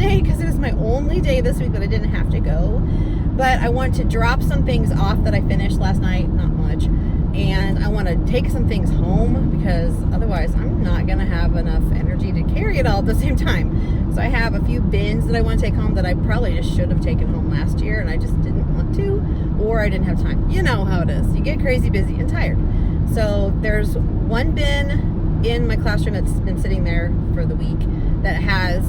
today because it was my only day this week that I didn't have to go. But I want to drop some things off that I finished last night, not much. And I want to take some things home because otherwise I'm not going to have enough energy to carry it all at the same time. So I have a few bins that I want to take home that I probably just should have taken home last year and I just didn't want to, or I didn't have time. You know how it is. You get crazy busy and tired. So there's one bin in my classroom that's been sitting there for the week that has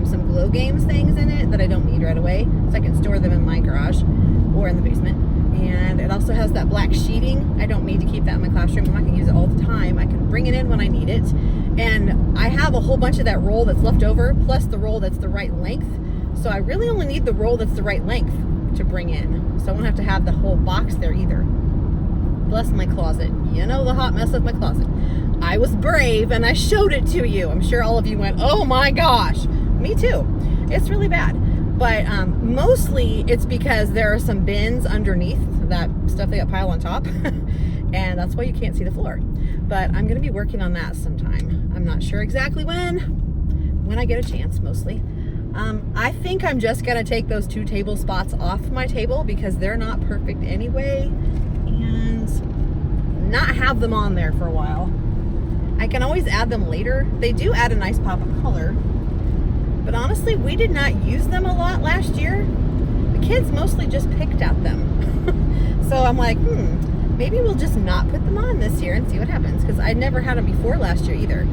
some glow games things in it that I don't need right away. So I can store them in my garage or in the basement. And it also has that black sheeting. I don't need to keep that in my classroom. I'm not going to use it all the time. I can bring it in when I need it. And I have a whole bunch of that roll that's left over, plus the roll that's the right length. So I really only need the roll that's the right length to bring in. So I won't have to have the whole box there either. Bless my closet. You know the hot mess of my closet. I was brave and I showed it to you. I'm sure all of you went, oh my gosh. Me too. It's really bad. But mostly it's because there are some bins underneath that stuff they got piled on top. And that's why you can't see the floor. But I'm going to be working on that sometime. I'm not sure exactly when I get a chance mostly. I think I'm just going to take those 2 table spots off my table because they're not perfect anyway. And not have them on there for a while. I can always add them later. They do add a nice pop of color. But honestly, we did not use them a lot last year. The kids mostly just picked at them. So I'm like, maybe we'll just not put them on this year and see what happens. Because I never had them before last year either.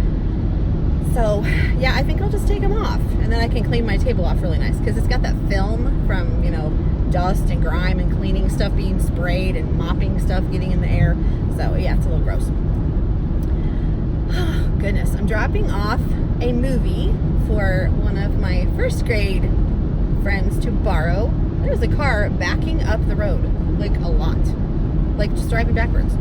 So yeah, I think I'll just take them off. And then I can clean my table off really nice. Because it's got that film from, you know, dust and grime and cleaning stuff being sprayed and mopping stuff getting in the air. So yeah, it's a little gross. Oh, goodness, I'm dropping off a movie for one of my first grade friends to borrow. There's a car backing up the road, like a lot, like just driving backwards.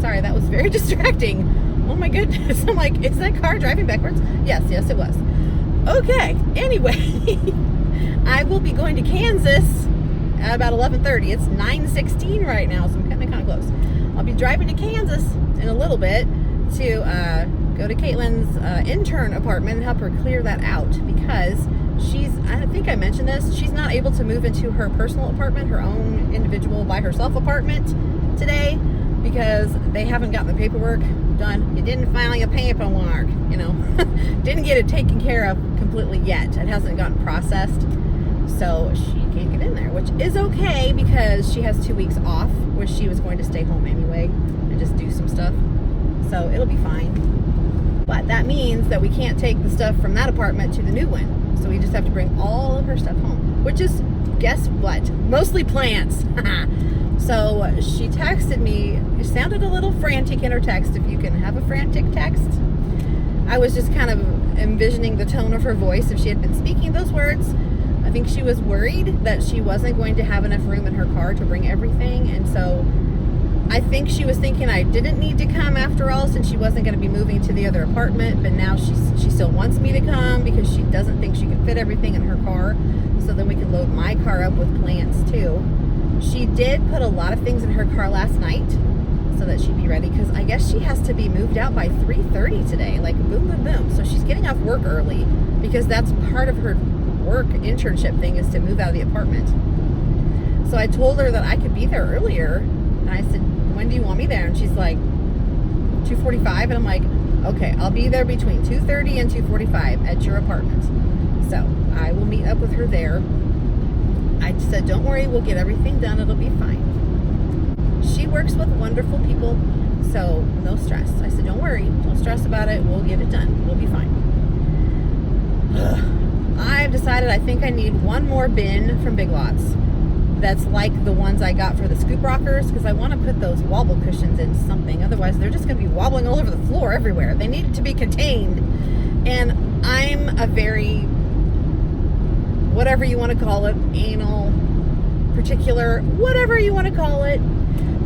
Sorry, that was very distracting. Oh my goodness. I'm like, is that car driving backwards? Yes, it was. Okay, anyway, I will be going to Kansas at about 11:30. It's 9:16 right now, so I'm kind of close. I'll be driving to Kansas in a little bit to go to Caitlin's intern apartment and help her clear that out because I think I mentioned this, she's not able to move into her personal apartment, her own individual by herself apartment today because they haven't gotten the paperwork done. You didn't file your paperwork, you know. Didn't get it taken care of completely yet. It hasn't gotten processed. So she can't get in there, which is okay because she has 2 weeks off where she was going to stay home anyway and just do some stuff. So it'll be fine. But that means that we can't take the stuff from that apartment to the new one. So we just have to bring all of her stuff home, which is, guess what? Mostly plants. So she texted me. It sounded a little frantic in her text, if you can have a frantic text. I was just kind of envisioning the tone of her voice if she had been speaking those words. I think she was worried that she wasn't going to have enough room in her car to bring everything. And so I think she was thinking I didn't need to come after all since she wasn't going to be moving to the other apartment. But now she still wants me to come because she doesn't think she can fit everything in her car. So then we can load my car up with plants too. She did put a lot of things in her car last night so that she'd be ready because I guess she has to be moved out by 3:30 today. Like boom, boom, boom. So she's getting off work early because that's part of her work internship thing is to move out of the apartment. So I told her that I could be there earlier and I said, when do you want me there? And she's like 2:45 and I'm like, okay, I'll be there between 2:30 and 2:45 at your apartment. So I will meet up with her there. I said, don't worry, we'll get everything done, it'll be fine. She works with wonderful people, so no stress. I said, don't worry, don't stress about it, we'll get it done, we'll be fine. I've decided I think I need one more bin from Big Lots that's like the ones I got for the scoop rockers because I want to put those wobble cushions in something. Otherwise, they're just going to be wobbling all over the floor everywhere. They need to be contained. And I'm a very, whatever you want to call it, anal, particular, whatever you want to call it,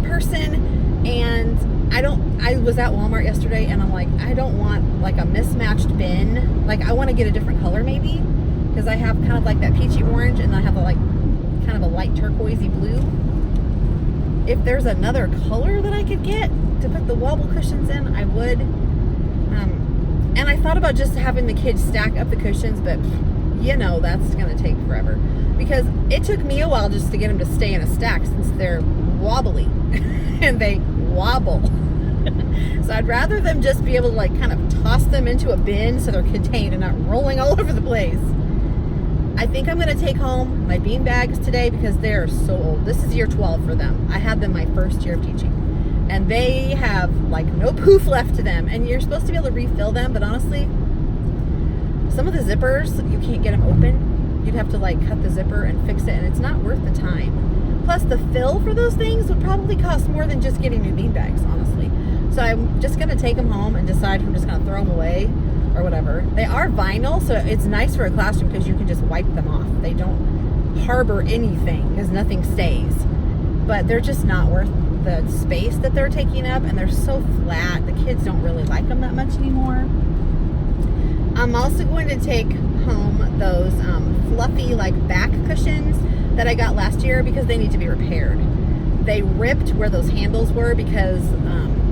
person. And I was at Walmart yesterday and I'm like, I don't want like a mismatched bin. Like I want to get a different color maybe because I have kind of like that peachy orange and I have a like kind of a light turquoisey blue. If there's another color that I could get to put the wobble cushions in, I would. And I thought about just having the kids stack up the cushions, but you know that's going to take forever. Because it took me a while just to get them to stay in a stack since they're wobbly and they wobble. So I'd rather them just be able to like kind of toss them into a bin so they're contained and not rolling all over the place. I think I'm going to take home my bean bags today because they're so old. This is year 12 for them. I had them my first year of teaching. And they have like no poof left to them. And you're supposed to be able to refill them, but honestly, some of the zippers, you can't get them open. You'd have to like cut the zipper and fix it, and it's not worth the time. Plus the fill for those things would probably cost more than just getting new bean bags, honestly. So I'm just going to take them home and decide if I'm just going to throw them away or whatever. They are vinyl, so it's nice for a classroom because you can just wipe them off. They don't harbor anything because nothing stays. But they're just not worth the space that they're taking up, and they're so flat. The kids don't really like them that much anymore. I'm also going to take home those fluffy like back cushions that I got last year because they need to be repaired. They ripped where those handles were because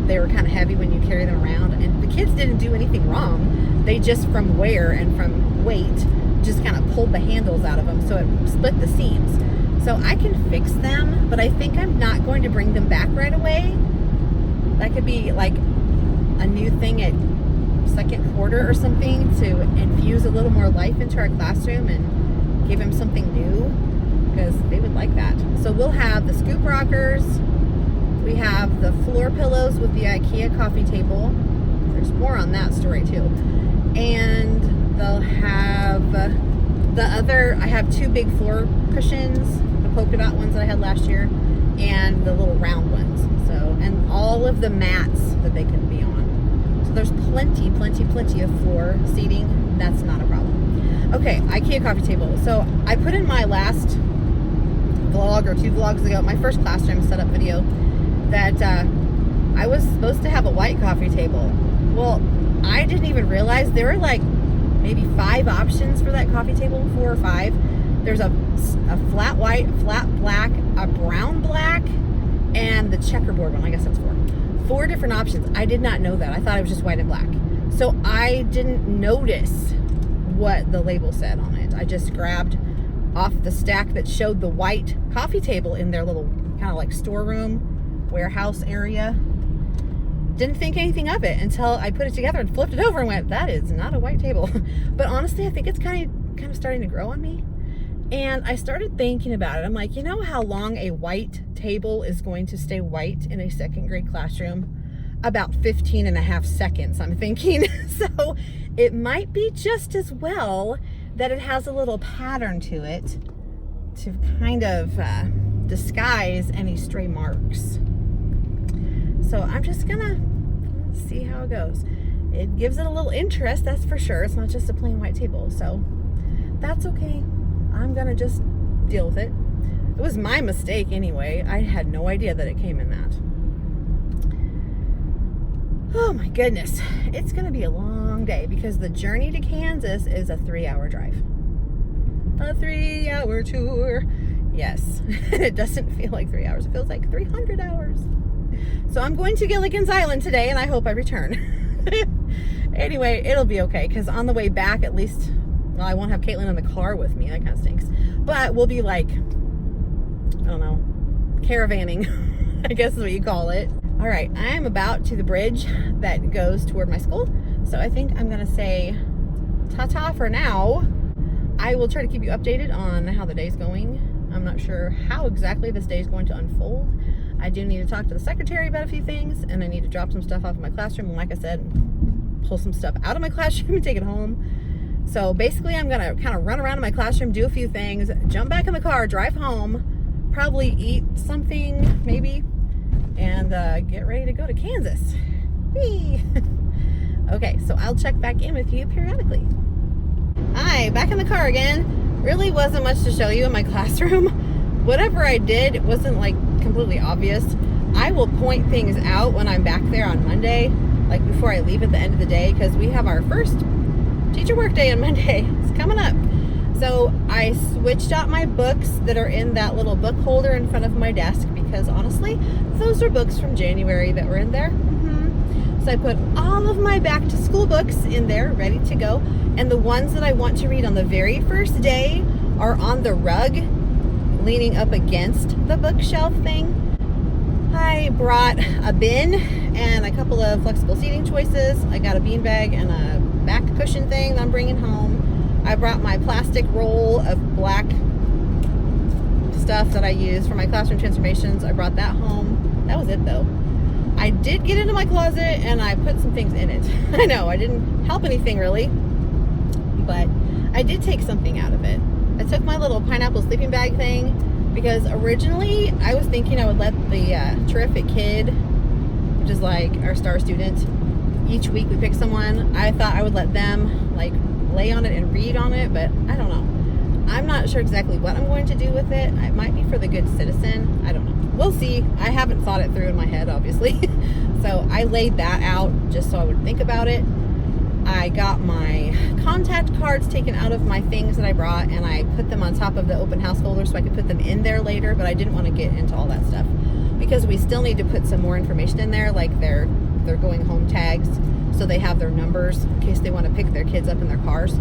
they were kind of heavy when you carry them around, and the kids didn't do anything wrong. They just, from wear and from weight, just kind of pulled the handles out of them, so it split the seams. So I can fix them, but I think I'm not going to bring them back right away. That could be like a new thing at second quarter or something to infuse a little more life into our classroom and give them something new, because they would like that. So we'll have the scoop rockers. We have the floor pillows with the IKEA coffee table. There's more on that story too. And they'll have the other, I have two big floor cushions, the polka dot ones that I had last year, and the little round ones. So, and all of the mats that they can be on. So there's plenty of floor seating. That's not a problem. Okay, IKEA coffee table. So I put in my last vlog or 2 vlogs ago, my first classroom setup video, that I was supposed to have a white coffee table. Well, I didn't even realize there were like maybe 5 options for that coffee table, 4 or 5. There's a flat white, flat black, a brown black, and the checkerboard one. I guess that's 4. 4 different options. I did not know that. I thought it was just white and black. So I didn't notice what the label said on it. I just grabbed off the stack that showed the white coffee table in their little kind of like storeroom warehouse area. Didn't think anything of it until I put it together and flipped it over and went, that is not a white table. But honestly, I think it's kind of starting to grow on me. And I started thinking about it. I'm like, you know how long a white table is going to stay white in a second grade classroom? About 15.5 seconds, I'm thinking. So it might be just as well that it has a little pattern to it to kind of disguise any stray marks. So I'm just gonna see how it goes. It gives it a little interest, that's for sure. It's not just a plain white table, so that's okay. I'm gonna just deal with it. It was my mistake anyway. I had no idea that it came in that. Oh my goodness. It's gonna be a long day because the journey to Kansas is a 3-hour drive. A 3-hour tour. Yes. It doesn't feel like 3 hours. It feels like 300 hours. So I'm going to Gilligan's Island today, and I hope I return. Anyway, it'll be okay, because on the way back, at least, well, I won't have Caitlin in the car with me. That kind of stinks. But we'll be like, I don't know, caravanning, I guess is what you call it. All right, I am about to the bridge that goes toward my school. So I think I'm going to say ta-ta for now. I will try to keep you updated on how the day's going. I'm not sure how exactly this day is going to unfold. I do need to talk to the secretary about a few things, and I need to drop some stuff off in my classroom. And like I said, pull some stuff out of my classroom and take it home. So basically, I'm going to kind of run around in my classroom, do a few things, jump back in the car, drive home, probably eat something, maybe, and get ready to go to Kansas. Whee! Okay, so I'll check back in with you periodically. Hi, back in the car again. Really wasn't much to show you in my classroom. Whatever I did, it wasn't like completely obvious. I will point things out when I'm back there on Monday, like before I leave at the end of the day, because we have our first teacher work day on Monday. It's coming up. So I switched out my books that are in that little book holder in front of my desk, because honestly, those are books from January that were in there. So I put all of my back to school books in there, ready to go. And the ones that I want to read on the very first day are on the rug, leaning up against the bookshelf thing. I brought a bin and a couple of flexible seating choices. I got a beanbag and a back cushion thing that I'm bringing home. I brought my plastic roll of black stuff that I use for my classroom transformations. I brought that home. That was it though. I did get into my closet and I put some things in it. I know, I didn't help anything really, but I did take something out of it. I took my little pineapple sleeping bag thing because originally I was thinking I would let the terrific kid, which is like our star student, each week we pick someone. I thought I would let them like lay on it and read on it, but I don't know. I'm not sure exactly what I'm going to do with it. It might be for the good citizen. I don't know. We'll see. I haven't thought it through in my head, obviously. So I laid that out just so I would think about it. I got my contact cards taken out of my things that I brought and I put them on top of the open house folder so I could put them in there later, but I didn't want to get into all that stuff because we still need to put some more information in there, like their going home tags, so they have their numbers in case they want to pick their kids up in their cars.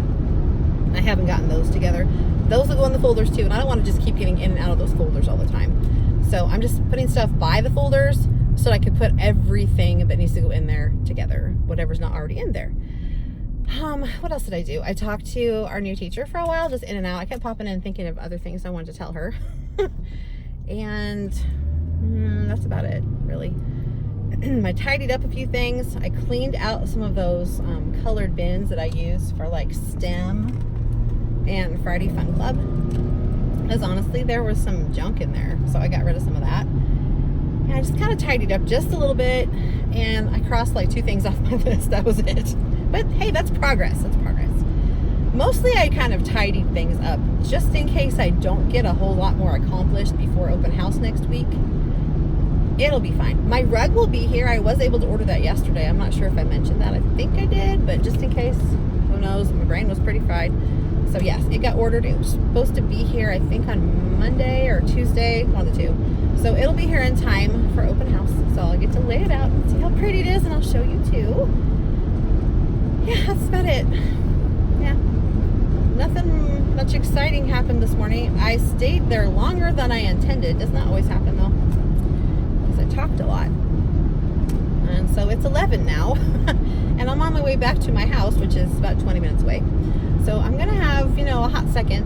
I haven't gotten those together. Those will go in the folders too, and I don't want to just keep getting in and out of those folders all the time. So I'm just putting stuff by the folders so that I could put everything that needs to go in there together, whatever's not already in there. What else did I do? I talked to our new teacher for a while, just in and out. I kept popping in thinking of other things I wanted to tell her. And that's about it, really. I tidied up a few things. I cleaned out some of those colored bins that I use for like STEM and Friday Fun Club. Because honestly, there was some junk in there. So I got rid of some of that. And I just kind of tidied up just a little bit. And I crossed like 2 things off my list. That was it. But hey, that's progress. That's progress. Mostly I kind of tidied things up just in case I don't get a whole lot more accomplished before open house next week. It'll be fine. My rug will be here. I was able to order that yesterday. I'm not sure if I mentioned that. I think I did, but just in case, who knows? My brain was pretty fried. So yes, it got ordered. It was supposed to be here, I think, on Monday or Tuesday, one of the two. So it'll be here in time for open house. So I'll get to lay it out and see how pretty it is, and I'll show you too. Yeah, that's about it. Yeah. Nothing much exciting happened this morning. I stayed there longer than I intended. Does not always happen though, because I talked a lot. And so it's 11 now, and I'm on my way back to my house, which is about 20 minutes away. So I'm gonna have, a hot second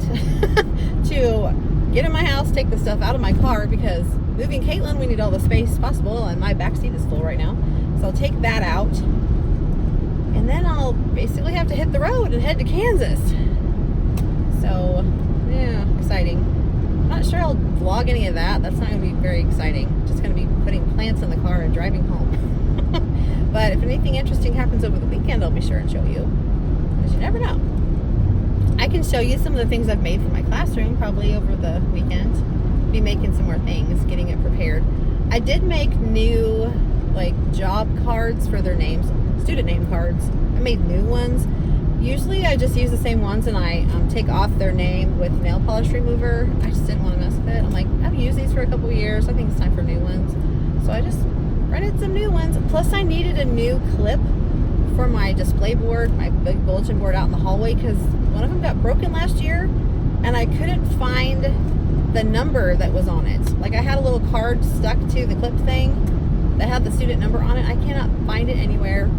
to get in my house, take the stuff out of my car, because moving Caitlin, we need all the space possible, and my back seat is full right now. So I'll take that out, and then I'll basically have to hit the road and head to Kansas. So, yeah, exciting. I'm not sure I'll vlog any of that. That's not going to be very exciting. Just going to be putting plants in the car and driving home. But if anything interesting happens over the weekend, I'll be sure and show you. Because you never know. I can show you some of the things I've made for my classroom probably over the weekend. Be making some more things, getting it prepared. I did make new, job cards for their names. Student name cards. I made new ones. Usually I just use the same ones and I take off their name with nail polish remover. I just didn't want to mess with it. I'm like, I've used these for a couple of years. I think it's time for new ones. So I just rented some new ones. Plus I needed a new clip for my display board, my big bulletin board out in the hallway, because one of them got broken last year and I couldn't find the number that was on it. Like I had a little card stuck to the clip thing that had the student number on it. I cannot find it anywhere.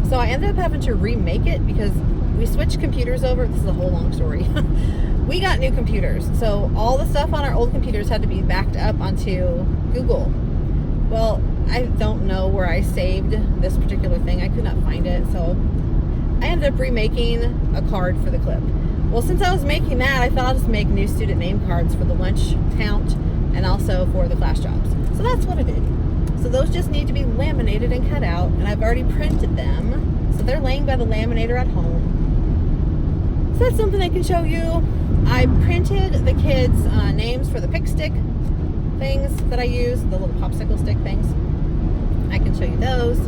So I ended up having to remake it because we switched computers over. This is a whole long story. We got new computers. So all the stuff on our old computers had to be backed up onto Google. Well, I don't know where I saved this particular thing. I could not find it. So I ended up remaking a card for the clip. Well, since I was making that, I thought I'll just make new student name cards for the lunch count and also for the class jobs. So that's what I did. So those just need to be laminated and cut out, and I've already printed them. So they're laying by the laminator at home. So that's something I can show you. I printed the kids' names for the pick stick things that I use, the little popsicle stick things. I can show you those.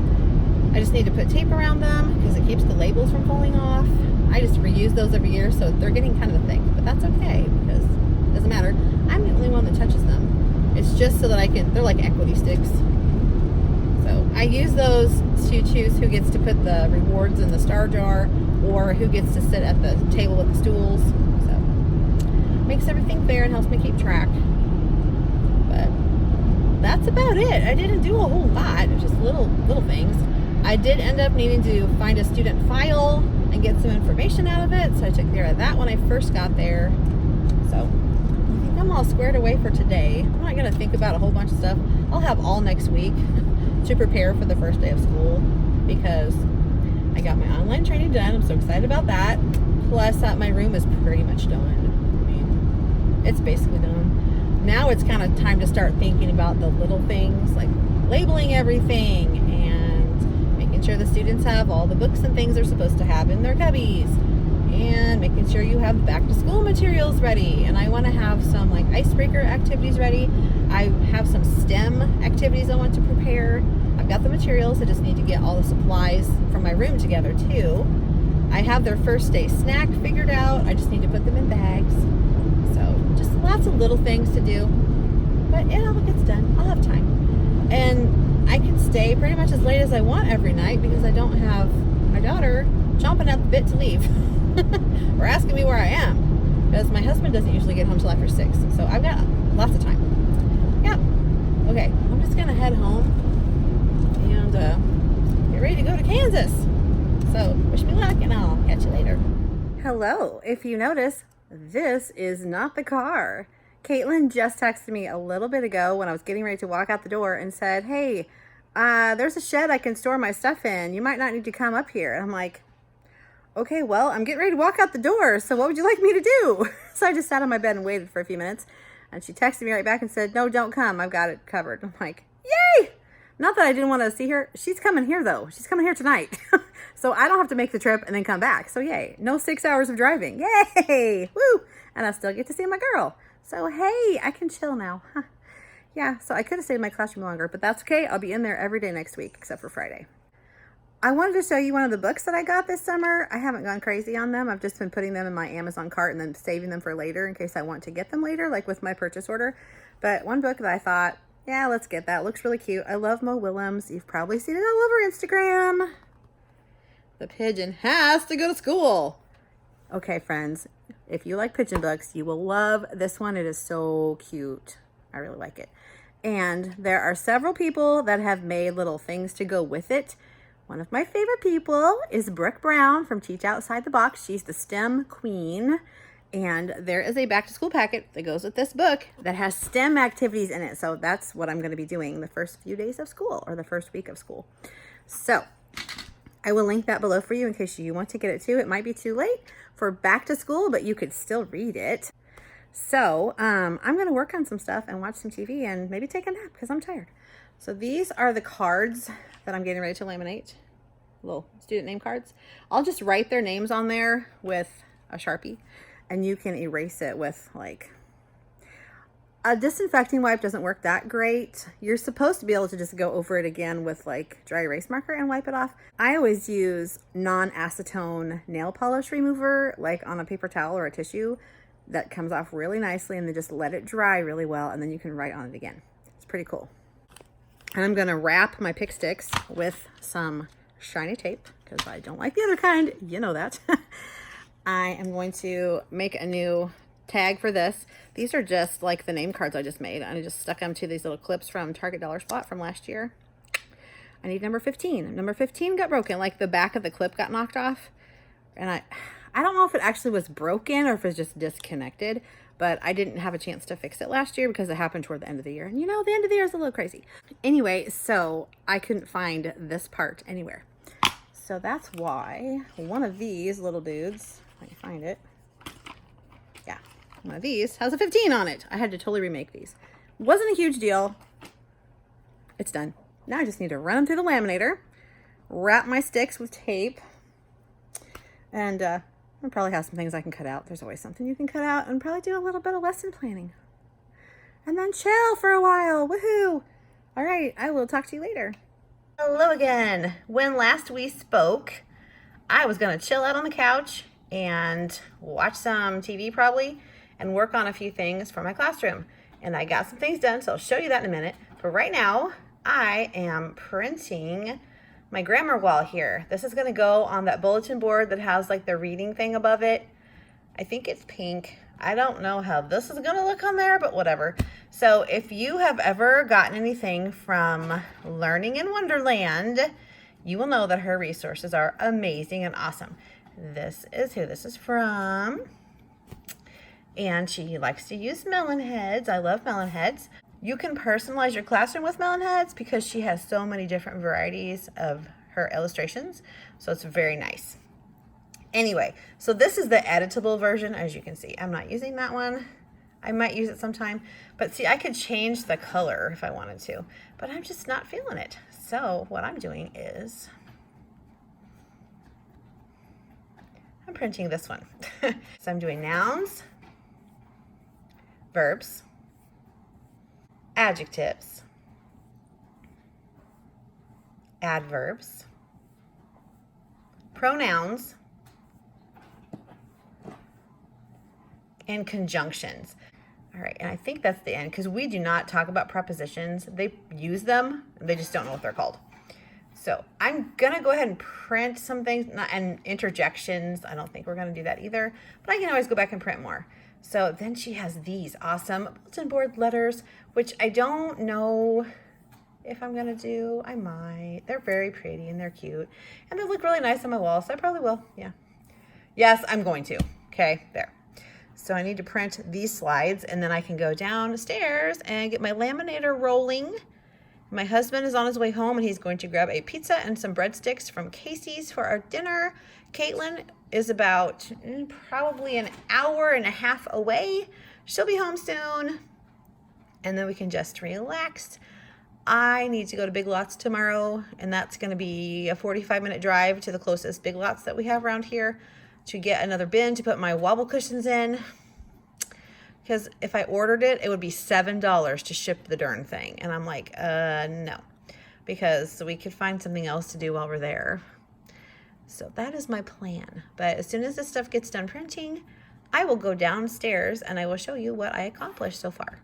I just need to put tape around them because it keeps the labels from falling off. I just reuse those every year, so they're getting kind of thick, but that's okay because it doesn't matter. I'm the only one that touches them. It's just so that they're like equity sticks. So I use those to choose who gets to put the rewards in the star jar or who gets to sit at the table with the stools. So makes everything fair and helps me keep track. But that's about it. I didn't do a whole lot, just little things. I did end up needing to find a student file and get some information out of it, so I took care of that when I first got there. So I think I'm all squared away for today. I'm not going to think about a whole bunch of stuff. I'll have all next week to prepare for the first day of school because I got my online training done. I'm so excited about that. Plus, my room is pretty much done. I mean, it's basically done. Now it's kind of time to start thinking about the little things like labeling everything and making sure the students have all the books and things they're supposed to have in their cubbies and making sure you have back to school materials ready. And I want to have some like icebreaker activities ready. I have some STEM activities I want to prepare. I've got the materials. I just need to get all the supplies from my room together too. I have their first day snack figured out. I just need to put them in bags. So just lots of little things to do. But it all gets done. I'll have time. And I can stay pretty much as late as I want every night because I don't have my daughter chomping at the bit to leave or asking me where I am. Because my husband doesn't usually get home till after 6. So I've got lots of time. Yeah. Okay. I'm just going to head home and get ready to go to Kansas. So wish me luck and I'll catch you later. Hello. If you notice, this is not the car. Caitlin just texted me a little bit ago when I was getting ready to walk out the door and said, hey, there's a shed I can store my stuff in. You might not need to come up here. And I'm like, okay, well, I'm getting ready to walk out the door. So what would you like me to do? So I just sat on my bed and waited for a few minutes. And she texted me right back and said, no, don't come. I've got it covered. I'm like, yay! Not that I didn't want to see her. She's coming here, though. She's coming here tonight. So I don't have to make the trip and then come back. So yay. No 6 hours of driving. Yay! Woo! And I still get to see my girl. So hey, I can chill now. Huh. Yeah, so I could have stayed in my classroom longer, but that's okay. I'll be in there every day next week except for Friday. I wanted to show you one of the books that I got this summer. I haven't gone crazy on them. I've just been putting them in my Amazon cart and then saving them for later in case I want to get them later, like with my purchase order. But one book that I thought, yeah, let's get that. Looks really cute. I love Mo Willems. You've probably seen it all over Instagram. The Pigeon has to go to school. Okay, friends, if you like Pigeon books, you will love this one. It is so cute. I really like it. And there are several people that have made little things to go with it. One of my favorite people is Brooke Brown from Teach Outside the Box. She's the STEM queen. And there is a back to school packet that goes with this book that has STEM activities in it. So that's what I'm going to be doing the first few days of school or the first week of school. So I will link that below for you in case you want to get it too. It might be too late for back to school, but you could still read it. So I'm going to work on some stuff and watch some TV and maybe take a nap because I'm tired. So these are the cards that I'm getting ready to laminate. Little student name cards. I'll just write their names on there with a Sharpie and you can erase it with like a disinfecting wipe. Doesn't work that great. You're supposed to be able to just go over it again with like dry erase marker and wipe it off. I always use non-acetone nail polish remover like on a paper towel or a tissue that comes off really nicely and then just let it dry really well and then you can write on it again. It's pretty cool. And I'm going to wrap my pick sticks with some shiny tape because I don't like the other kind. You know that. I am going to make a new tag for this. These are just like the name cards I just made. I just stuck them to these little clips from Target Dollar Spot from last year. I need number 15. Number 15 got broken. Like the back of the clip got knocked off. And I don't know if it actually was broken or if it's just disconnected, but I didn't have a chance to fix it last year because it happened toward the end of the year. And you know, the end of the year is a little crazy. Anyway, so I couldn't find this part anywhere. So that's why one of these little dudes, let me find it. Yeah, one of these has a 15 on it. I had to totally remake these. Wasn't a huge deal. It's done. Now I just need to run them through the laminator, wrap my sticks with tape, and I'll probably have some things I can cut out. There's always something you can cut out, and probably do a little bit of lesson planning. And then chill for a while. Woohoo! All right, I will talk to you later. Hello again. When last we spoke, I was going to chill out on the couch and watch some TV probably and work on a few things for my classroom. And I got some things done, so I'll show you that in a minute. But right now, I am printing my grammar wall here. This is gonna go on that bulletin board that has like the reading thing above it. I think it's pink. I don't know how this is gonna look on there, but whatever. So if you have ever gotten anything from Learning in Wonderland, you will know that her resources are amazing and awesome. This is who this is from. And she likes to use melon heads. I love melon heads. You can personalize your classroom with melon heads because she has so many different varieties of her illustrations. So it's very nice. Anyway, so this is the editable version, as you can see. I'm not using that one. I might use it sometime, but see, I could change the color if I wanted to, but I'm just not feeling it. So what I'm doing is I'm printing this one. So I'm doing nouns, verbs, adjectives, adverbs, pronouns, and conjunctions. All right, and I think that's the end because we do not talk about prepositions. They use them, they just don't know what they're called. So I'm gonna go ahead and print some things, and interjections. I don't think we're gonna do that either, but I can always go back and print more. So then she has these awesome bulletin board letters, which I don't know if I'm gonna do. I might. They're very pretty and they're cute, and they look really nice on my wall, so I probably will. Yeah. Yes, I'm going to. Okay, there. So I need to print these slides, and then I can go downstairs and get my laminator rolling. My husband is on his way home, and he's going to grab a pizza and some breadsticks from Casey's for our dinner. Caitlin is about probably an hour and a half away. She'll be home soon, and then we can just relax. I need to go to Big Lots tomorrow, and that's going to be a 45-minute drive to the closest Big Lots that we have around here to get another bin to put my wobble cushions in, because if I ordered it, it would be $7 to ship the darn thing, and I'm like, no, because we could find something else to do while we're there. So that is my plan. But as soon as this stuff gets done printing, I will go downstairs and I will show you what I accomplished so far.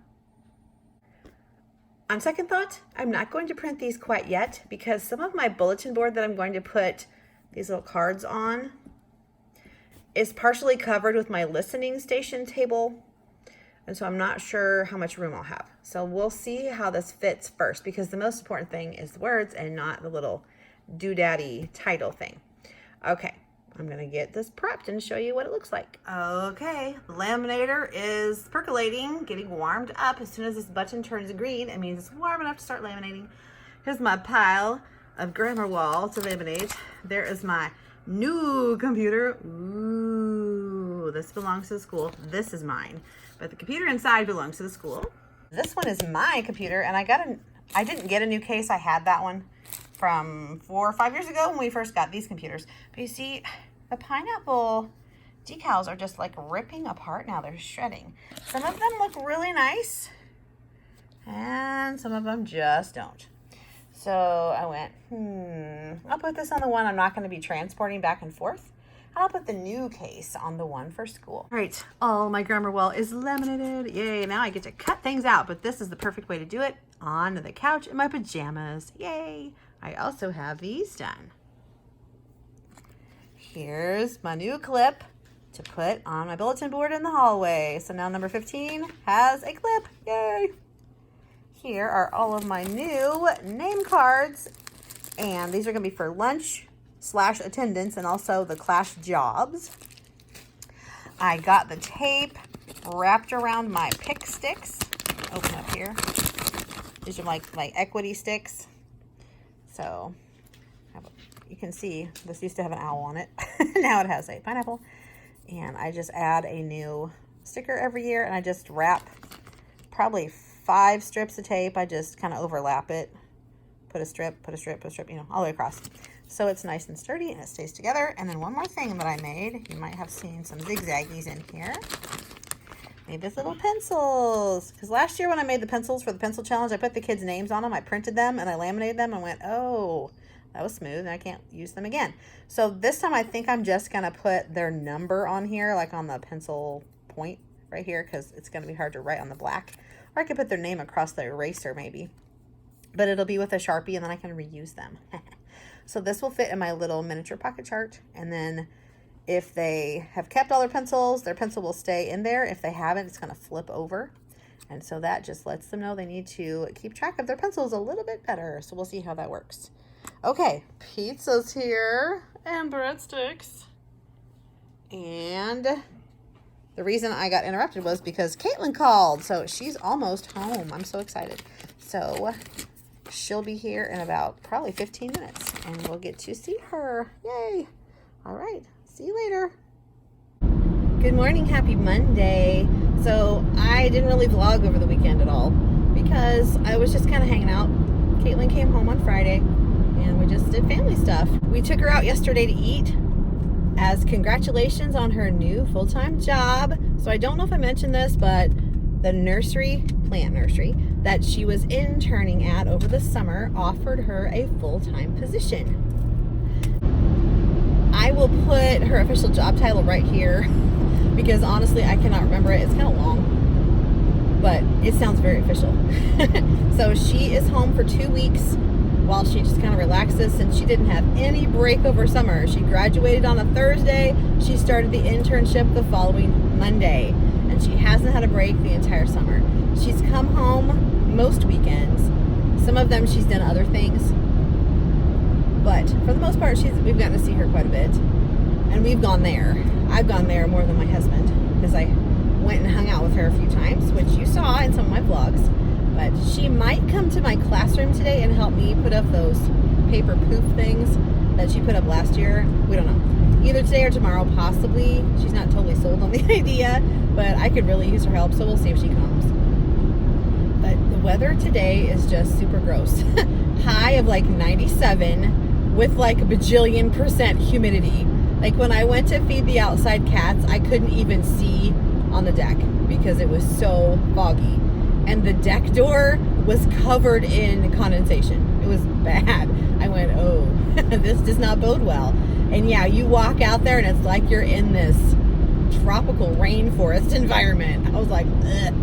On second thought, I'm not going to print these quite yet because some of my bulletin board that I'm going to put these little cards on is partially covered with my listening station table. And so I'm not sure how much room I'll have. So we'll see how this fits first, because the most important thing is the words and not the little doodaddy title thing. Okay, I'm gonna get this prepped and show you what it looks like. Okay, the laminator is percolating, getting warmed up. As soon as this button turns green, it means it's warm enough to start laminating. Here's my pile of grammar wall to laminate. There is my new computer. Ooh, this belongs to the school. This is mine, but the computer inside belongs to the school. This one is my computer, and I didn't get a new case. I had that one from 4 or 5 years ago when we first got these computers. But you see, the pineapple decals are just like ripping apart now. They're shredding. Some of them look really nice, and some of them just don't. So I went, I'll put this on the one I'm not going to be transporting back and forth. And I'll put the new case on the one for school. All right, all my grammar wall is laminated. Yay, now I get to cut things out, but this is the perfect way to do it. On the couch in my pajamas. Yay. I also have these done. Here's my new clip to put on my bulletin board in the hallway. So now number 15 has a clip. Yay. Here are all of my new name cards, and these are going to be for lunch/attendance and also the class jobs. I got the tape wrapped around my pick sticks. Open up here. These are like my equity sticks. So you can see this used to have an owl on it. Now it has a pineapple. And I just add a new sticker every year, and I just wrap probably 5 strips of tape. I just kind of overlap it. Put a strip, put a strip, put a strip, all the way across. So it's nice and sturdy and it stays together. And then one more thing that I made, you might have seen some zigzaggies in here. Made these little pencils. Because last year when I made the pencils for the pencil challenge, I put the kids' names on them. I printed them and I laminated them and went, oh, that was smooth and I can't use them again. So this time I think I'm just going to put their number on here, like on the pencil point right here, because it's going to be hard to write on the black. Or I could put their name across the eraser maybe. but it'll be with a Sharpie and then I can reuse them. So this will fit in my little miniature pocket chart. And then if they have kept all their pencil will stay in there. If they haven't, it's going to flip over. And so that just lets them know they need to keep track of their pencils a little bit better. So we'll see how that works. Okay, pizza's here and breadsticks. And the reason I got interrupted was because Caitlin called. So she's almost home. I'm so excited. So she'll be here in about probably 15 minutes and we'll get to see her. Yay. All right. See you later. Good morning. Happy Monday. So I didn't really vlog over the weekend at all because I was just kind of hanging out. Caitlin came home on Friday and we just did family stuff. We took her out yesterday to eat as congratulations on her new full-time job. So I don't know if I mentioned this, but the plant nursery that she was interning at over the summer offered her a full-time position. I will put her official job title right here because honestly I cannot remember it. It's kind of long, but it sounds very official. So she is home for 2 weeks while she just kind of relaxes since she didn't have any break over summer. She graduated on a Thursday. She started the internship the following Monday, and she hasn't had a break the entire summer. She's come home most weekends. Some of them she's done other things, but for the most part we've gotten to see her quite a bit, and we've gone there. I've gone there more than my husband because I went and hung out with her a few times, which you saw in some of my vlogs. But she might come to my classroom today and help me put up those paper poof things that she put up last year. We don't know. Either today or tomorrow, possibly. She's not totally sold on the idea, but I could really use her help, so we'll see if she comes. But the weather today is just super gross. High of like 97 with like a bajillion% humidity. Like when I went to feed the outside cats, I couldn't even see on the deck because it was so foggy. And the deck door was covered in condensation. It was bad. I went, oh, this does not bode well. And yeah, you walk out there and it's like you're in this tropical rainforest environment. I was like, ugh,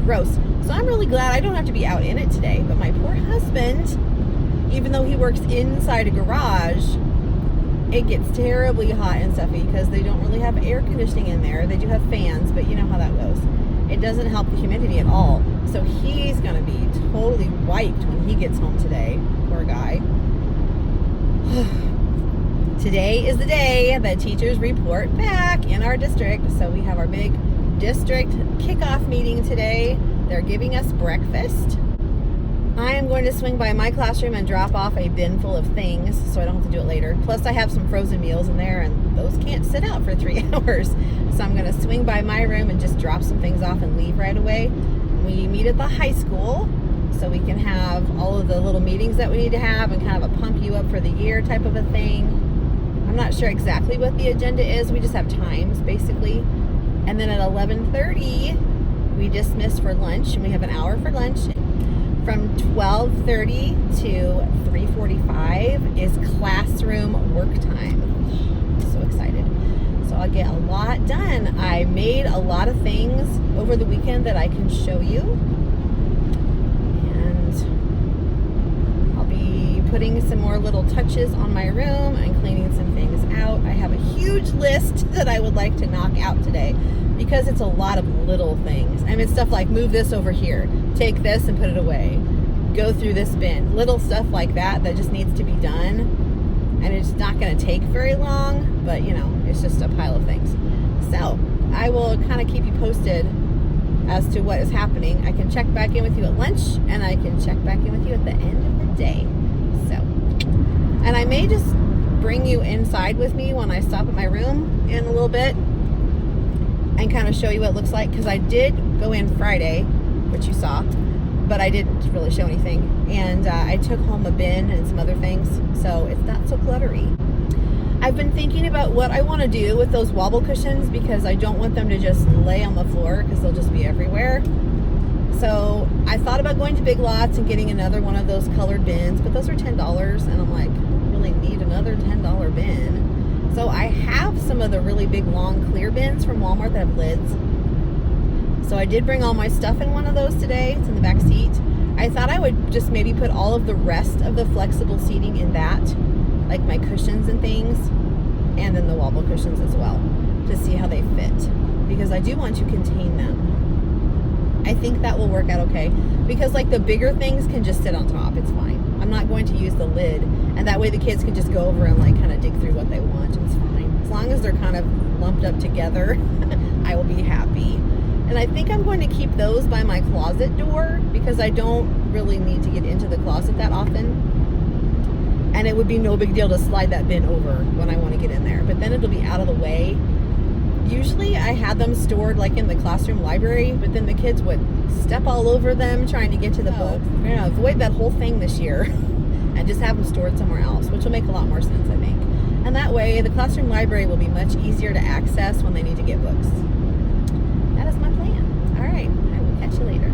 gross. So I'm really glad I don't have to be out in it today. But my poor husband, even though he works inside a garage, it gets terribly hot and stuffy because they don't really have air conditioning in there. They do have fans, but you know how that goes. It doesn't help the humidity at all. So he's going to be totally wiped when he gets home today. Poor guy. Today is the day that teachers report back in our district. So we have our big district kickoff meeting today. They're giving us breakfast. I am going to swing by my classroom and drop off a bin full of things so I don't have to do it later. Plus I have some frozen meals in there and those can't sit out for 3 hours. So I'm going to swing by my room and just drop some things off and leave right away. We meet at the high school so we can have all of the little meetings that we need to have and kind of a pump you up for the year type of a thing. I'm not sure exactly what the agenda is. We just have times basically. And then at 11:30 we dismiss for lunch and we have an hour for lunch. From 12:30 to 3:45 is classroom work time. I'm so excited. So I'll get a lot done. I made a lot of things over the weekend that I can show you. And I'll be putting some more little touches on my room and cleaning some things out. I have a huge list that I would like to knock out today because it's a lot of little things. I mean, stuff like move this over here, take this and put it away, go through this bin, little stuff like that that just needs to be done. And it's not going to take very long, but you know, it's just a pile of things. So I will kind of keep you posted as to what is happening. I can check back in with you at lunch and I can check back in with you at the end of the day. So, and I may just bring you inside with me when I stop at my room in a little bit and kind of show you what it looks like, because I did go in Friday, which you saw, but I didn't really show anything. And I took home a bin and some other things, so it's not so cluttery. I've been thinking about what I want to do with those wobble cushions because I don't want them to just lay on the floor because they'll just be everywhere. So I thought about going to Big Lots and getting another one of those colored bins, but those are $10 and I'm like, I really need another $10 bin. So I have some of the really big long clear bins from Walmart that have lids. So I did bring all my stuff in one of those today. It's in the back seat. I thought I would just maybe put all of the rest of the flexible seating in that, like my cushions and things, and then the wobble cushions as well, to see how they fit, because I do want to contain them. I think that will work out okay, because like the bigger things can just sit on top. It's fine. I'm not going to use the lid, and that way the kids can just go over and like kind of dig through what they want. It's fine. As long as they're kind of lumped up together, I will be happy. And I think I'm going to keep those by my closet door, because I don't really need to get into the closet that often. And it would be no big deal to slide that bin over when I want to get in there. But then it'll be out of the way. Usually I had them stored like in the classroom library, but then the kids would step all over them trying to get to the book. We're going to avoid that whole thing this year and just have them stored somewhere else, which will make a lot more sense, I think. And that way the classroom library will be much easier to access when they need to get books. That is my plan. All right, I will catch you later.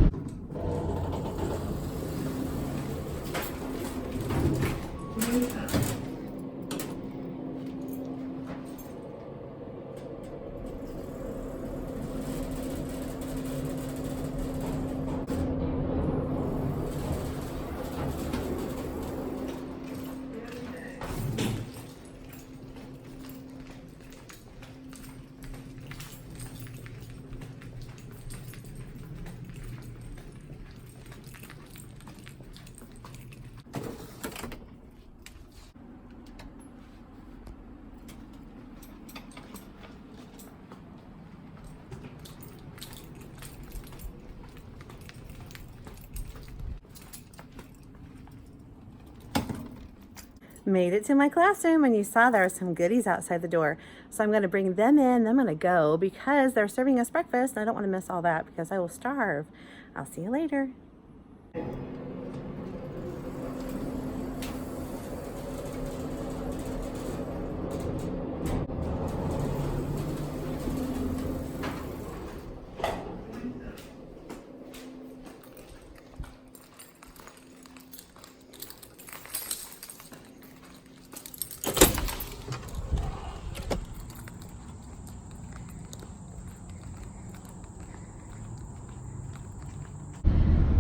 Made it to my classroom, and you saw there are some goodies outside the door. So I'm going to bring them in. I'm going to go because they're serving us breakfast, and I don't want to miss all that because I will starve. I'll see you later.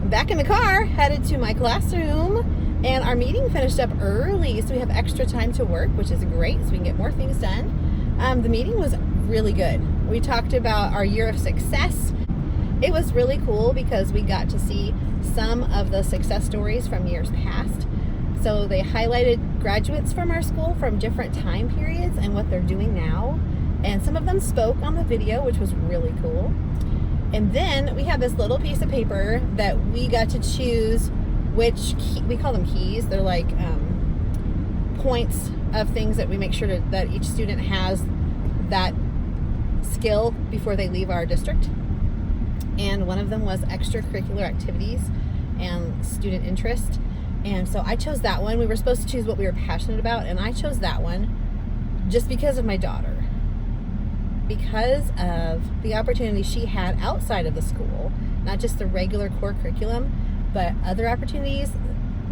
Back in the car, headed to my classroom, and our meeting finished up early, so we have extra time to work, which is great, so we can get more things done. The meeting was really good. We talked about our year of success. It was really cool because we got to see some of the success stories from years past. So they highlighted graduates from our school from different time periods and what they're doing now, and some of them spoke on the video, which was really cool. And then we have this little piece of paper that we got to choose which we call them keys. They're like points of things that we make sure that each student has that skill before they leave our district. And one of them was extracurricular activities and student interest. And so I chose that one. We were supposed to choose what we were passionate about, and I chose that one just because of my daughter. Because of the opportunity she had outside of the school, not just the regular core curriculum, but other opportunities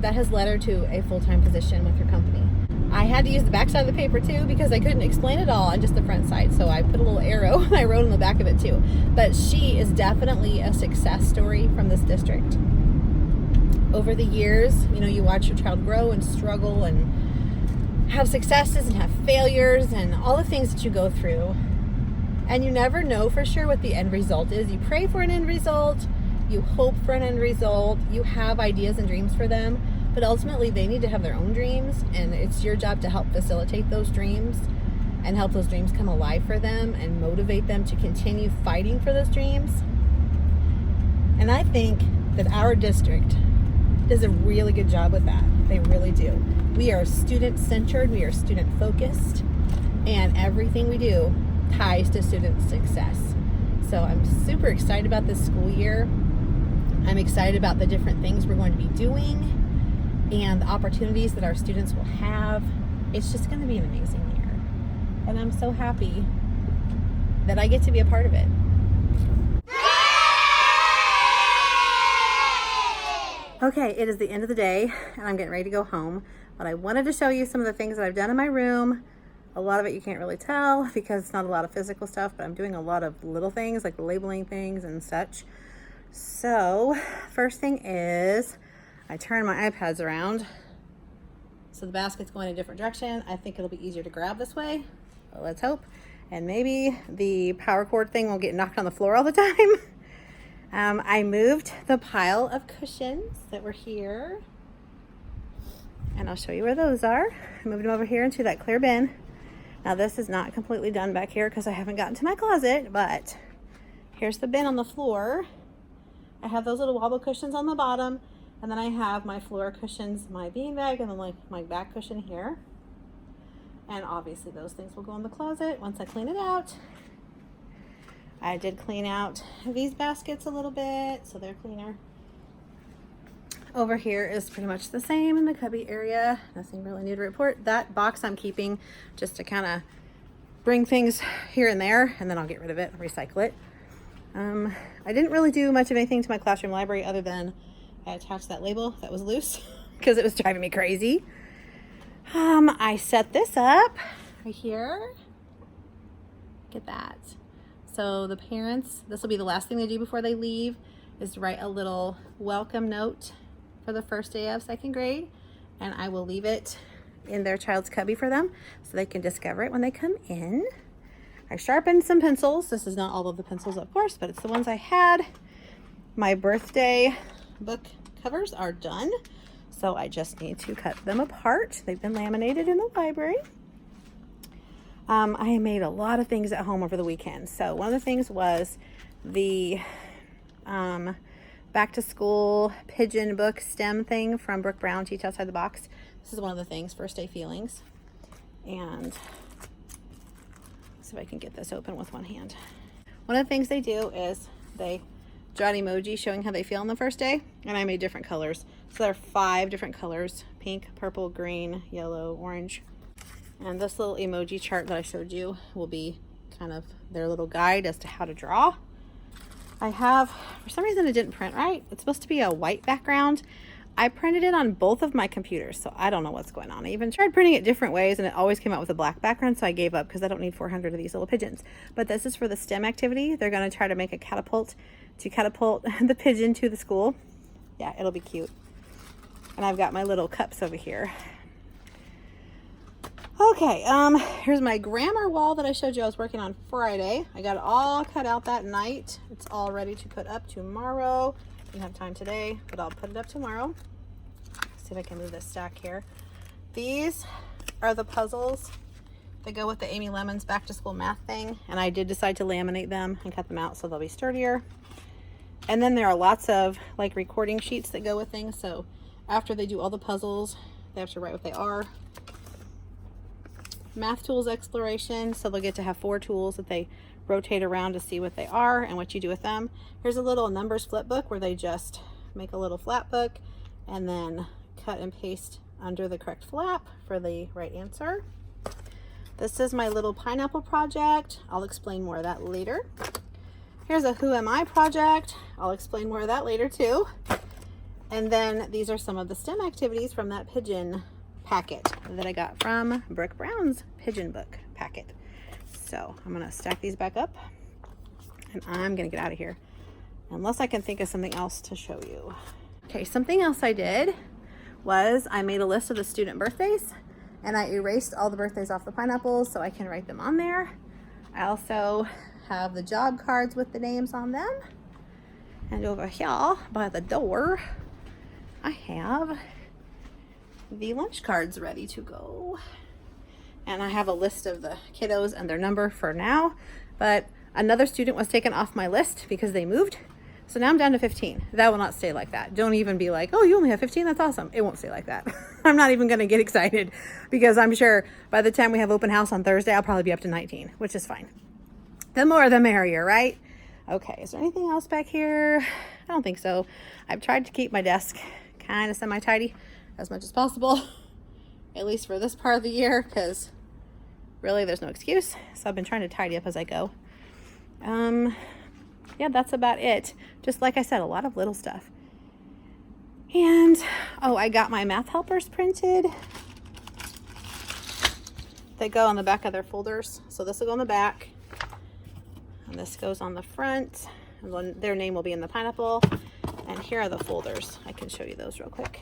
that has led her to a full-time position with her company. I had to use the back side of the paper too because I couldn't explain it all on just the front side, so I put a little arrow and I wrote on the back of it too. But she is definitely a success story from this district. Over the years, you watch your child grow and struggle and have successes and have failures and all the things that you go through. And you never know for sure what the end result is. You pray for an end result, you hope for an end result, you have ideas and dreams for them, but ultimately they need to have their own dreams, and it's your job to help facilitate those dreams and help those dreams come alive for them and motivate them to continue fighting for those dreams. And I think that our district does a really good job with that. They really do. We are student-centered, we are student-focused, and everything we do ties to student success. So I'm super excited about this school year. I'm excited about the different things we're going to be doing and the opportunities that our students will have. It's just going to be an amazing year. And I'm so happy that I get to be a part of it. Okay, it is the end of the day and I'm getting ready to go home. But I wanted to show you some of the things that I've done in my room. A lot of it you can't really tell because it's not a lot of physical stuff, but I'm doing a lot of little things like labeling things and such. So first thing is I turn my iPads around so the basket's going a different direction. I think it'll be easier to grab this way. Well, let's hope. And maybe the power cord thing won't get knocked on the floor all the time. I moved the pile of cushions that were here. And I'll show you where those are. I moved them over here into that clear bin. Now this is not completely done back here because I haven't gotten to my closet, but here's the bin on the floor. I have those little wobble cushions on the bottom, and then I have my floor cushions, my beanbag, and then like my back cushion here. And obviously those things will go in the closet once I clean it out. I did clean out these baskets a little bit, so they're cleaner. Over here is pretty much the same in the cubby area. Nothing really new to report. That box I'm keeping just to kind of bring things here and there, and then I'll get rid of it, recycle it. I didn't really do much of anything to my classroom library other than I attached that label that was loose because it was driving me crazy. I set this up right here. Look at that. So the parents, this will be the last thing they do before they leave, is write a little welcome note for the first day of second grade, and I will leave it in their child's cubby for them so they can discover it when they come in. I sharpened some pencils. This is not all of the pencils, of course, but it's the ones I had. My birthday book covers are done, so I just need to cut them apart. They've been laminated in the library. I made a lot of things at home over the weekend. So one of the things was the back to school Pigeon book stem thing from Brooke Brown, Teach Outside the Box. This is one of the things, first day feelings. And let's see if I can get this open with one hand. One of the things they do is they draw an emoji showing how they feel on the first day, and I made different colors. So there are 5 different colors: pink, purple, green, yellow, orange. And this little emoji chart that I showed you will be kind of their little guide as to how to draw. I have, for some reason it didn't print right. It's supposed to be a white background. I printed it on both of my computers, so I don't know what's going on. I even tried printing it different ways and it always came out with a black background, so I gave up because I don't need 400 of these little pigeons. But this is for the STEM activity. They're going to try to make a catapult to catapult the pigeon to the school. Yeah, it'll be cute. And I've got my little cups over here. Okay, here's my grammar wall that I showed you I was working on Friday. I got it all cut out that night. It's all ready to put up tomorrow. Didn't have time today, but I'll put it up tomorrow. Let's see if I can move this stack here. These are the puzzles that go with the Amy Lemon's back to school math thing, and I did decide to laminate them and cut them out so they'll be sturdier. And then there are lots of like recording sheets that go with things, so after they do all the puzzles, they have to write what they are. Math tools exploration, so they'll get to have 4 tools that they rotate around to see what they are and what you do with them. Here's a little numbers flip book where they just make a little flap book and then cut and paste under the correct flap for the right answer. This is my little pineapple project. I'll explain more of that later. Here's a Who Am I project. I'll explain more of that later too. And then these are some of the STEM activities from that Pigeon packet that I got from Brooke Brown's Pigeon book packet. So I'm gonna stack these back up and I'm gonna get out of here unless I can think of something else to show you. Okay, something else I did was I made a list of the student birthdays and I erased all the birthdays off the pineapples so I can write them on there. I also have the job cards with the names on them, and over here by the door I have the lunch cards ready to go. And I have a list of the kiddos and their number for now, but another student was taken off my list because they moved. So now I'm down to 15. That will not stay like that. Don't even be like, oh, you only have 15? That's awesome. It won't stay like that. I'm not even gonna get excited because I'm sure by the time we have open house on Thursday, I'll probably be up to 19, which is fine. The more the merrier, right? Okay, is there anything else back here? I don't think so. I've tried to keep my desk kind of semi-tidy as much as possible, at least for this part of the year, because really there's no excuse. So I've been trying to tidy up as I go. Yeah, that's about it. Just like I said, a lot of little stuff. And oh, I got my math helpers printed. They go on the back of their folders. So this will go on the back and this goes on the front, and then their name will be in the pineapple. And here are the folders. I can show you those real quick.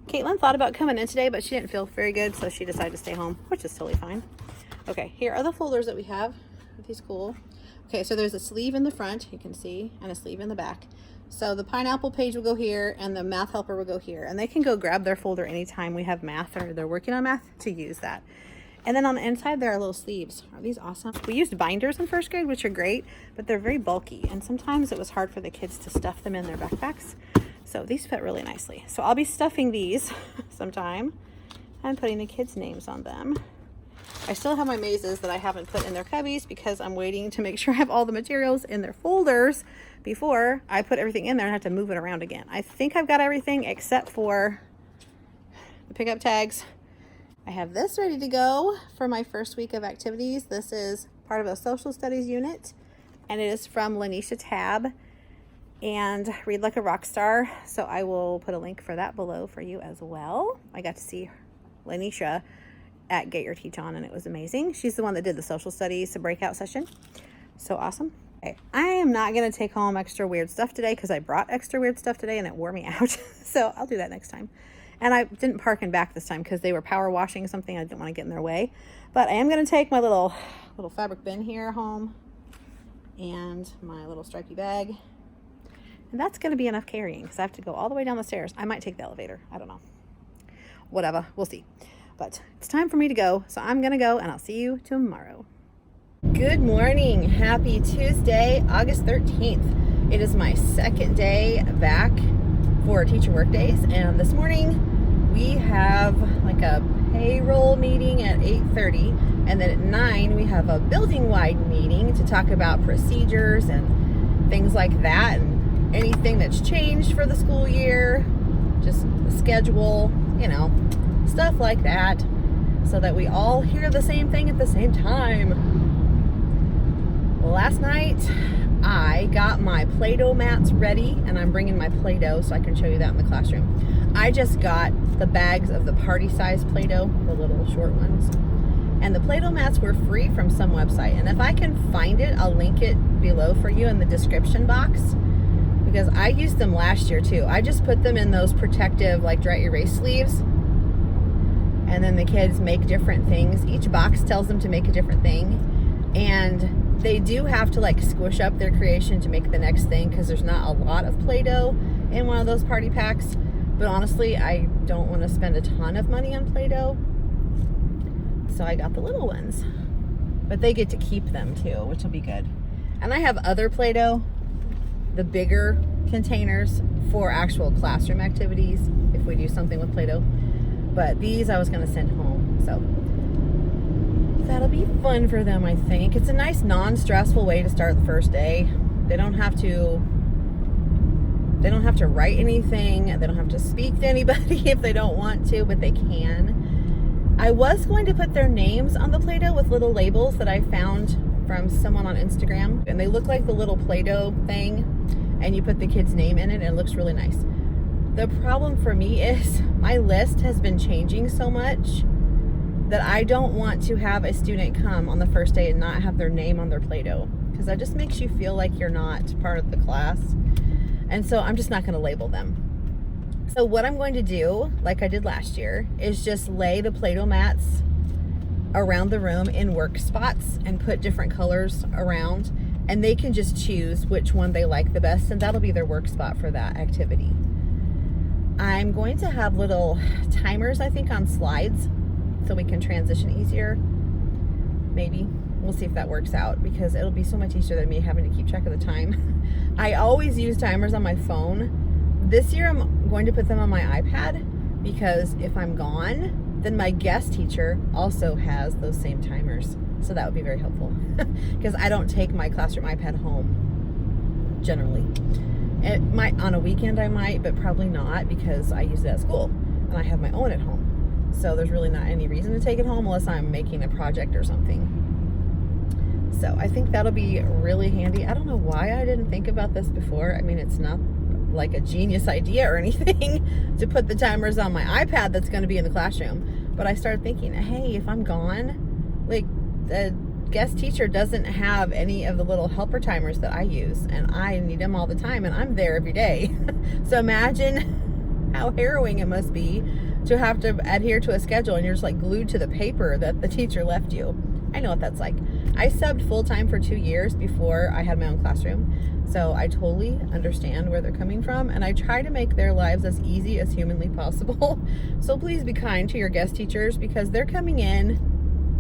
Caitlin thought about coming in today, but she didn't feel very good, so she decided to stay home, which is totally fine. Okay, here are the folders that we have. Aren't these cool? Okay, so there's a sleeve in the front, you can see, and a sleeve in the back. So the pineapple page will go here, and the math helper will go here. And they can go grab their folder anytime we have math or they're working on math to use that. And then on the inside, there are little sleeves. Are these awesome? We used binders in first grade, which are great, but they're very bulky. And sometimes it was hard for the kids to stuff them in their backpacks. So these fit really nicely. So I'll be stuffing these sometime and putting the kids' names on them. I still have my mazes that I haven't put in their cubbies because I'm waiting to make sure I have all the materials in their folders before I put everything in there and have to move it around again. I think I've got everything except for the pickup tags. I have this ready to go for my first week of activities. This is part of a social studies unit, and it is from Lanesha Tabb and Read Like a Rock Star. So I will put a link for that below for you as well. I got to see Lanesha at Get Your Teach On, and it was amazing. She's the one that did the social studies breakout session. So awesome. Okay. I am not going to take home extra weird stuff today because I brought extra weird stuff today and it wore me out. So I'll do that next time. And I didn't park in back this time because they were power washing something. I didn't want to get in their way. But I am going to take my little fabric bin here home and my little stripy bag. And that's going to be enough carrying because I have to go all the way down the stairs. I might take the elevator. I don't know. Whatever. We'll see. But it's time for me to go. So I'm going to go and I'll see you tomorrow. Good morning. Happy Tuesday, August 13th. It is my second day back for teacher work days. And this morning we have like a payroll meeting at 8:30. And then at 9 we have a building-wide meeting to talk about procedures and things like that. And anything that's changed for the school year, just the schedule, you know, stuff like that, so that we all hear the same thing at the same time. Last night I got my Play-Doh mats ready, and I'm bringing my Play-Doh so I can show you that in the classroom. I just got the bags of the party size Play-Doh, the little short ones, and the Play-Doh mats were free from some website, and if I can find it, I'll link it below for you in the description box, because I used them last year too. I just put them in those protective like dry erase sleeves, and then the kids make different things. Each box tells them to make a different thing, and they do have to like squish up their creation to make the next thing because there's not a lot of Play-Doh in one of those party packs. But honestly, I don't want to spend a ton of money on Play-Doh, so I got the little ones. But they get to keep them too, which will be good. And I have other Play-Doh, the bigger containers for actual classroom activities if we do something with Play-Doh. But these I was going to send home, so that'll be fun for them, I think. It's a nice non-stressful way to start the first day. They don't have to write anything. They don't have to speak to anybody if they don't want to, but they can. I was going to put their names on the Play-Doh with little labels that I found from someone on Instagram, and they look like the little Play-Doh thing, and you put the kid's name in it, and it looks really nice. The problem for me is my list has been changing so much that I don't want to have a student come on the first day and not have their name on their Play-Doh, because that just makes you feel like you're not part of the class. And so I'm just not going to label them. So what I'm going to do, like I did last year, is just lay the Play-Doh mats around the room in work spots and put different colors around, and they can just choose which one they like the best, and that'll be their work spot for that activity. I'm going to have little timers, I think, on slides so we can transition easier. Maybe. We'll see if that works out, because it'll be so much easier than me having to keep track of the time. I always use timers on my phone. This year I'm going to put them on my iPad, because if I'm gone, then my guest teacher also has those same timers. So that would be very helpful, because I don't take my classroom iPad home generally. It might, on a weekend I might, but probably not, because I use it at school and I have my own at home. So there's really not any reason to take it home unless I'm making a project or something. So I think that'll be really handy. I don't know why I didn't think about this before. I mean, it's not like a genius idea or anything to put the timers on my iPad that's going to be in the classroom. But I started thinking, hey, if I'm gone, like guest teacher doesn't have any of the little helper timers that I use, and I need them all the time, and I'm there every day. So imagine how harrowing it must be to have to adhere to a schedule and you're just like glued to the paper that the teacher left you. I know what that's like. I subbed full-time for 2 years before I had my own classroom, so I totally understand where they're coming from, and I try to make their lives as easy as humanly possible. So please be kind to your guest teachers, because they're coming in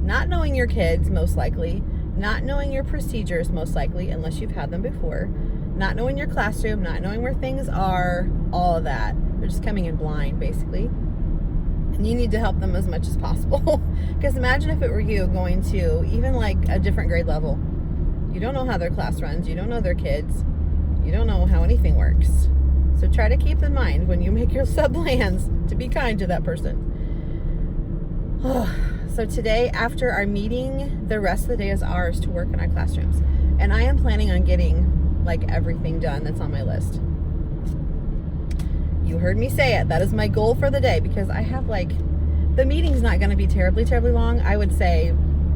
not knowing your kids, most likely, not knowing your procedures, most likely, unless you've had them before, not knowing your classroom, not knowing where things are, all of that. They're just coming in blind, basically. And you need to help them as much as possible. Because imagine if it were you going to even like a different grade level. You don't know how their class runs. You don't know their kids. You don't know how anything works. So try to keep in mind when you make your sub plans to be kind to that person. So today, after our meeting, the rest of the day is ours to work in our classrooms. And I am planning on getting like everything done that's on my list. You heard me say it. That is my goal for the day, because I have like, the meeting's not going to be terribly long. I would say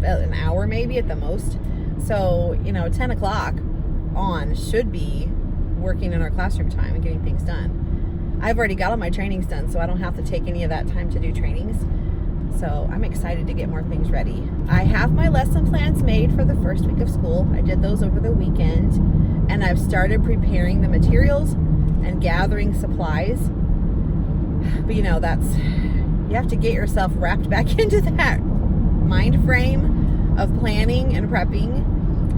an hour maybe at the most. So, 10 o'clock on should be working in our classroom time and getting things done. I've already got all my trainings done, so I don't have to take any of that time to do trainings. So I'm excited to get more things ready. I have my lesson plans made for the first week of school. I did those over the weekend, and I've started preparing the materials and gathering supplies. But you have to get yourself wrapped back into that mind frame of planning and prepping.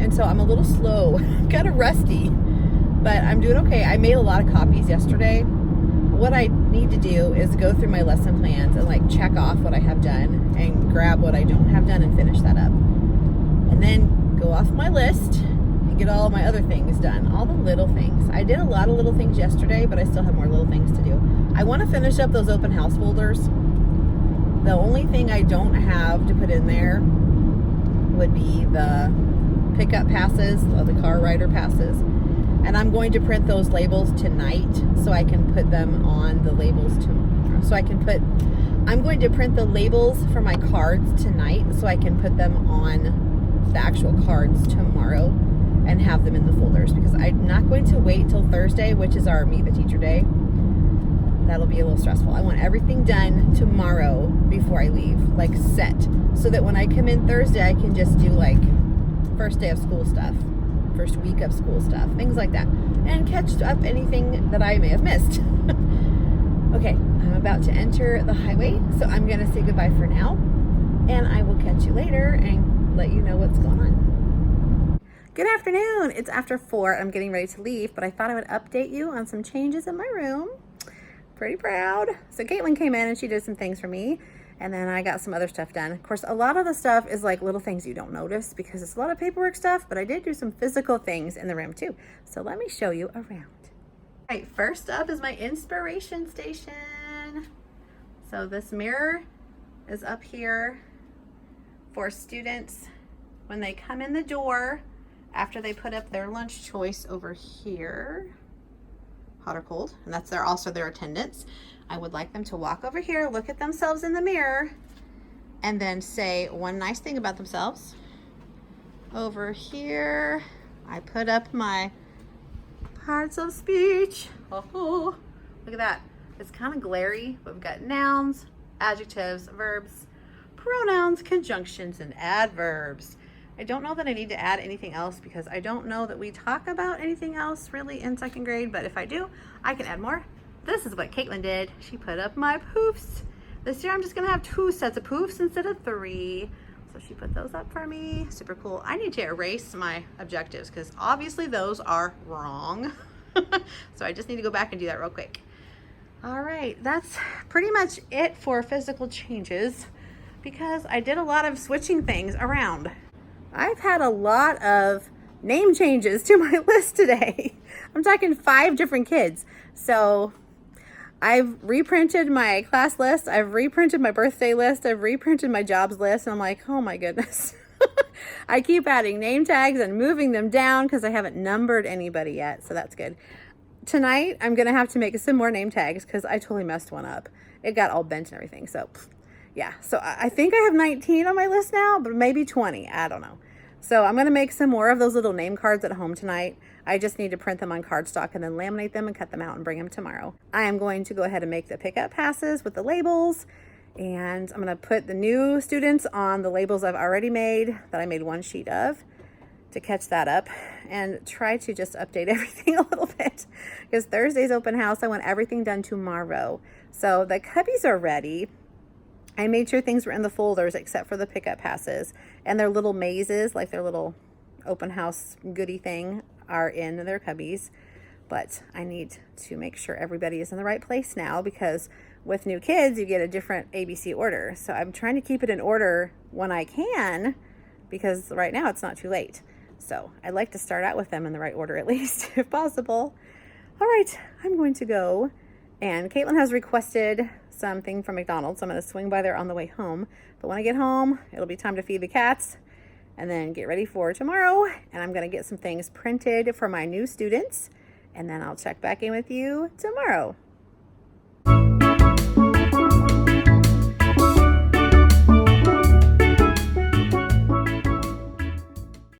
And so I'm a little slow, kind of rusty, but I'm doing okay. I made a lot of copies yesterday. What I need to do is go through my lesson plans and like check off what I have done and grab what I don't have done and finish that up. And then go off my list and get all my other things done, all the little things. I did a lot of little things yesterday, but I still have more little things to do. I want to finish up those open house folders. The only thing I don't have to put in there would be the pickup passes, or the car rider passes. And I'm going to print those labels tonight so I can put them on the labels I'm going to print the labels for my cards tonight so I can put them on the actual cards tomorrow and have them in the folders, because I'm not going to wait till Thursday, which is our meet the teacher day. That'll be a little stressful. I want everything done tomorrow before I leave, like set, so that when I come in Thursday, I can just do like first day of school stuff, first week of school stuff, things like that, and catch up anything that I may have missed. Okay, I'm about to enter the highway, so I'm going to say goodbye for now, and I will catch you later and let you know what's going on. Good afternoon. It's after 4. I'm getting ready to leave, but I thought I would update you on some changes in my room. Pretty proud. So Caitlin came in and she did some things for me, and then I got some other stuff done. Of course, a lot of the stuff is like little things you don't notice because it's a lot of paperwork stuff, but I did do some physical things in the room too. So let me show you around. All right, first up is my inspiration station. So this mirror is up here for students when they come in the door after they put up their lunch choice over here, hot or cold, and that's also their attendance. I would like them to walk over here, look at themselves in the mirror, and then say one nice thing about themselves. Over here, I put up my parts of speech. Oh, look at that. It's kind of glary, but we've got nouns, adjectives, verbs, pronouns, conjunctions, and adverbs. I don't know that I need to add anything else because I don't know that we talk about anything else really in second grade, but if I do, I can add more. This is what Caitlin did. She put up my poofs. This year I'm just gonna have 2 sets of poofs instead of 3. So she put those up for me. Super cool. I need to erase my objectives because obviously those are wrong. So I just need to go back and do that real quick. All right, that's pretty much it for physical changes because I did a lot of switching things around. I've had a lot of name changes to my list today. I'm talking 5 different kids. So I've reprinted my class list. I've reprinted my birthday list. I've reprinted my jobs list. And I'm like, oh my goodness. I keep adding name tags and moving them down because I haven't numbered anybody yet. So that's good. Tonight, I'm going to have to make some more name tags because I totally messed one up. It got all bent and everything. So yeah, so I think I have 19 on my list now, but maybe 20. I don't know. So I'm going to make some more of those little name cards at home tonight. I just need to print them on cardstock and then laminate them and cut them out and bring them tomorrow. I am going to go ahead and make the pickup passes with the labels. And I'm going to put the new students on the labels I've already made, that I made one sheet of, to catch that up, and try to just update everything a little bit, because Thursday's open house. I want everything done tomorrow. So the cubbies are ready. I made sure things were in the folders except for the pickup passes, and their little mazes, like their little open house goodie thing, are in their cubbies. But I need to make sure everybody is in the right place now, because with new kids, you get a different ABC order. So I'm trying to keep it in order when I can, because right now it's not too late. So I'd like to start out with them in the right order, at least, if possible. All right, I'm going to go. And Caitlin has requested something from McDonald's, so I'm going to swing by there on the way home. But when I get home, it'll be time to feed the cats and then get ready for tomorrow. And I'm going to get some things printed for my new students, and then I'll check back in with you tomorrow.